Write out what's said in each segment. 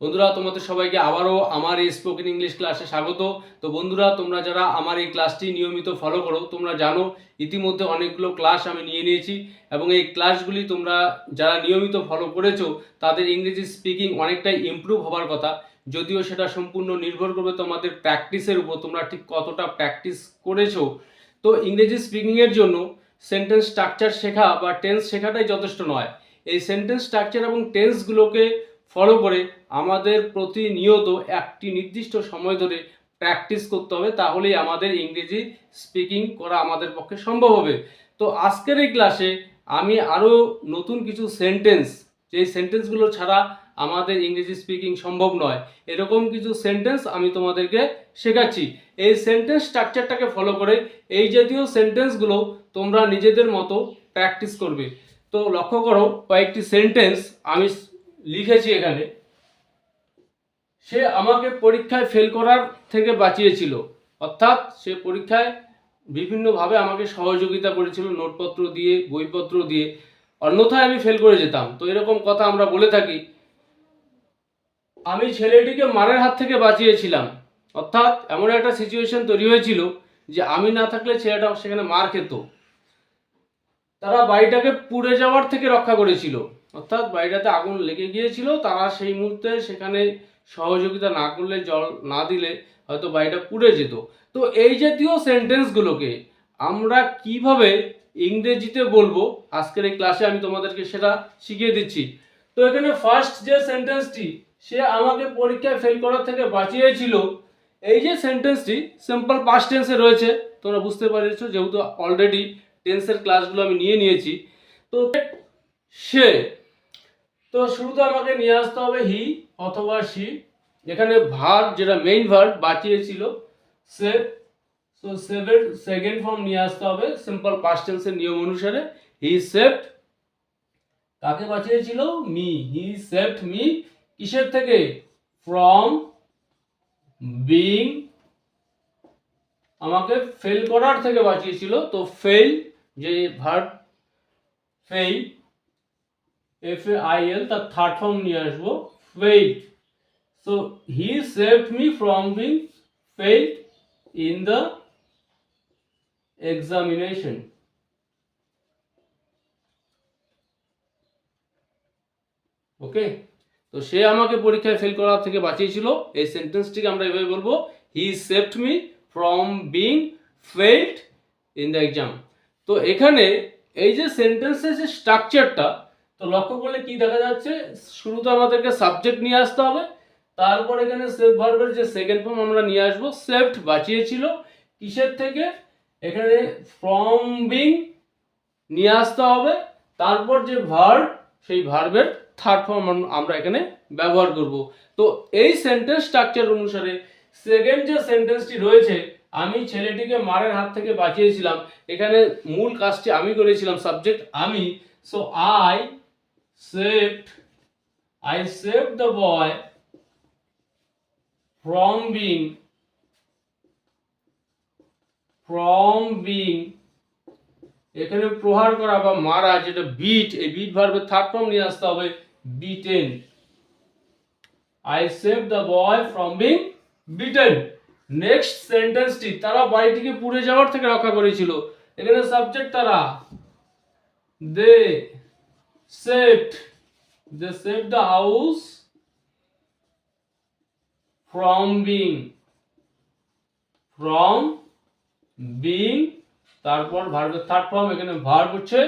বন্ধুরা, তোমাদের সবাইকে আবারও আমার এই স্পোকেন ইংলিশ ক্লাসে স্বাগত। তো বন্ধুরা, তোমরা যারা আমার এই ক্লাসটি নিয়মিত ফলো করো, তোমরা জানো ইতিমধ্যে অনেকগুলো ক্লাস আমি নিয়ে নিয়েছি এবং এই ক্লাসগুলি তোমরা যারা নিয়মিত ফলো করেছো তাদের ইংরেজি স্পিকিং অনেকটাই ইমপ্রুভ হবার কথা। যদিও সেটা সম্পূর্ণ নির্ভর করবে তোমাদের প্র্যাকটিসের উপর, তোমরা ঠিক কতটা প্র্যাকটিস করেছো। তো ইংরেজি স্পিকিংয়ের জন্য সেন্টেন্স স্ট্রাকচার শেখা বা টেন্স শেখাটাই যথেষ্ট নয়। এই সেন্টেন্স স্ট্রাকচার এবং টেন্সগুলোকে ফলো করে আমাদের প্রতিনিয়ত একটি নির্দিষ্ট সময় ধরে প্র্যাকটিস করতে হবে, তাহলেই আমাদের ইংরেজি স্পিকিং করা আমাদের পক্ষে সম্ভব হবে। তো আজকের এই ক্লাসে আমি আরও নতুন কিছু সেন্টেন্স, যেই সেন্টেন্সগুলো ছাড়া আমাদের ইংরেজি স্পিকিং সম্ভব নয়, এরকম কিছু সেন্টেন্স আমি তোমাদেরকে শেখাচ্ছি। এই সেন্টেন্স স্ট্রাকচারটাকে ফলো করে এই জাতীয় সেন্টেন্সগুলো তোমরা নিজেদের মতো প্র্যাকটিস করবে। তো লক্ষ্য করো, কয়েকটি সেন্টেন্স আমি লিখেছি এখানে। সে আমাকে পরীক্ষায় ফেল করার থেকে বাঁচিয়েছিল, অর্থাৎ সে পরীক্ষায় বিভিন্নভাবে আমাকে সহযোগিতা করেছিল, নোটপত্র দিয়ে, বইপত্র দিয়ে, অন্যথায় আমি ফেল করে যেতাম। তো এরকম কথা আমরা বলে থাকি। আমি ছেলেটিকে মারের হাত থেকে বাঁচিয়েছিলাম, অর্থাৎ এমন একটা সিচুয়েশন তৈরি হয়েছিল যে আমি না থাকলে ছেলেটা সেখানে মার খেত। তারা বাড়িটাকে পুড়ে যাওয়ার থেকে রক্ষা করেছিল, অর্থাৎ বাড়িটাতে আগুন লেগে গিয়েছিল, তারা সেই মুহূর্তে সেখানে সহযোগিতা না করলে, জল না দিলে হয়তো বাড়িটা পুড়ে যেত। তো এই জাতীয় সেন্টেন্সগুলোকে আমরা কিভাবে ইংরেজিতে বলবো, আজকের এই ক্লাসে আমি তোমাদেরকে সেটা শিখিয়ে দিচ্ছি। তো এখানে ফার্স্ট যে সেন্টেন্সটি, সে আমাকে পরীক্ষায় ফেল করার থেকে বাঁচিয়েছিল, এই যে সেন্টেন্সটি সিম্পল পাস্ট টেন্সে রয়েছে। তোমরা বুঝতে পেরেছো, যেহেতু অলরেডি টেন্সের ক্লাসগুলো আমি নিয়ে নিয়েছি। তো সে, তো শুরুতে আমাকে নিয়ে আসতে হবে হি অথবা সি। এখানে ভার্ব, যেটা মেইন ভার্ব, বাঁচিয়েছিল সে, তো সেভের সেকেন্ড ফর্ম নিয়ে আসতে হবে সিম্পল পাস্ট টেন্সের নিয়ম অনুসারে। হি সেভড, কাকে বাঁচিয়েছিল? মি। হি সেভড মি, কিসের থেকে? ফ্রম বিং, আমাকে ফেল করার থেকে বাঁচিয়েছিল। তো ফেল, যে ভার্ব ফেল, FAIL, তার থার্ড ফর্ম নিয়ে আসবো failed. So he saved me from being failed in the examination. Okay, তো সে আমাকে পরীক্ষায় ফেল করার থেকে বাঁচিয়েছিল, এই সেন্টেন্সটিকে আমরা এভাবে বলবো, হি saved me from being failed in the exam. তো এখানে এই যে সেন্টেন্সের যে স্ট্রাকচারটা, তো লক্ষ্য করলে কি দেখা যাচ্ছে, শুরুতে আমাদেরকে সাবজেক্ট নিয়ে আসতে হবে, তারপর এখানে সেভ ভার্বের যে সেকেন্ড ফর্ম আমরা নিয়ে আসবো, সেভড, বাঁচিয়েছিল কিসের থেকে? এখানে ফ্রম বিং নিয়ে আসতে হবে, তারপর যে ভার্ব, সেই ভার্বের থার্ড ফর্ম আমরা এখানে ব্যবহার করব। তো এই সেন্টেন্স স্ট্রাকচার অনুসারে সেকেন্ড যে সেন্টেন্সটি রয়েছে, আমি ছেলেটিকে মারের হাত থেকে বাঁচিয়েছিলাম, এখানে মূল কাজটি আমি করেছিলাম, সাবজেক্ট আমি। So I saved the boy from being, এখানে প্রহার করা বা মারা, যেটা বিট, এই বিট ভার্বের থার্ড ফর্ম নিয়ে আসতে হবে beaten. I saved the boy from being beaten. Next সেন্টেন্সটি, তারা বাড়িটিকে পুড়ে যাওয়ার থেকে রক্ষা করেছিল, এখানে সাবজেক্ট তারা, they saved the house from being, তারপর ভার্বের থার্ড ফর্ম, এখানে ভার্ব হচ্ছে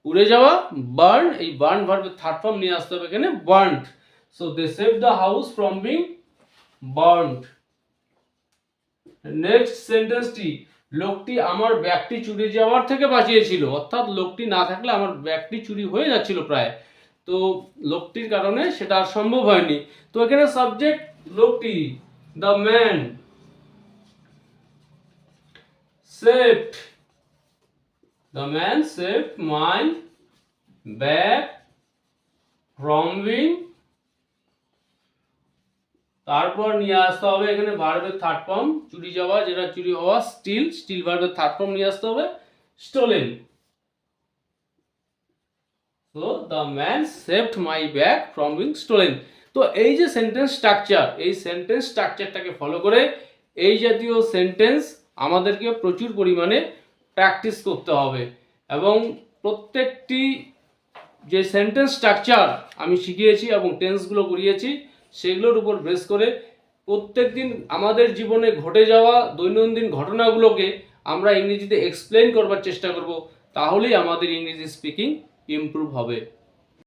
পুড়ে যাওয়া, বার্ন, এই বার্ন ভার্বের থার্ড ফর্ম নিয়ে আসতে হবে এখানে burned. So they save the house from being burned. Next সেন্টেন্সটি, লোকটি আমার ব্যাগটি চুরি যাওয়ার থেকে বাঁচিয়েছিল, অর্থাৎ লোকটি না থাকলে আমার ব্যাগটি চুরি হয়ে যাচ্ছিল প্রায়, তো লোকটির কারণে সেটা আর সম্ভব হয়নি। তো এখানে সাবজেক্ট লোকটি, the man saved, the man saved my bag from being, তারপর নিয়ে আসতে হবে এখানে ভার্বের থার্ড ফর্ম, চুরি যাওয়া, যেটা চুরি হওয়া, স্টিল ভার্বের থার্ড ফর্ম নিয়ে আসতে হবে stolen. So the man saved my bag from being stolen. তো এই যে সেন্টেন্স স্ট্রাকচার, এই সেন্টেন্স স্ট্রাকচারটাকে ফলো করে এই জাতীয় সেন্টেন্স আমাদেরকে প্রচুর পরিমাণে প্র্যাকটিস করতে হবে। এবং প্রত্যেকটি যে সেন্টেন্স স্ট্রাকচার আমি শিখিয়েছি এবং টেন্সগুলো করিয়েছি, সেগুলোর উপর বেস করে প্রত্যেকদিন আমাদের জীবনে ঘটে যাওয়া দৈনন্দিন ঘটনাগুলোকে আমরা ইংরেজিতে এক্সপ্লেন করবার চেষ্টা করব, তাহলেই আমাদের ইংরেজি স্পিকিং ইমপ্রুভ হবে।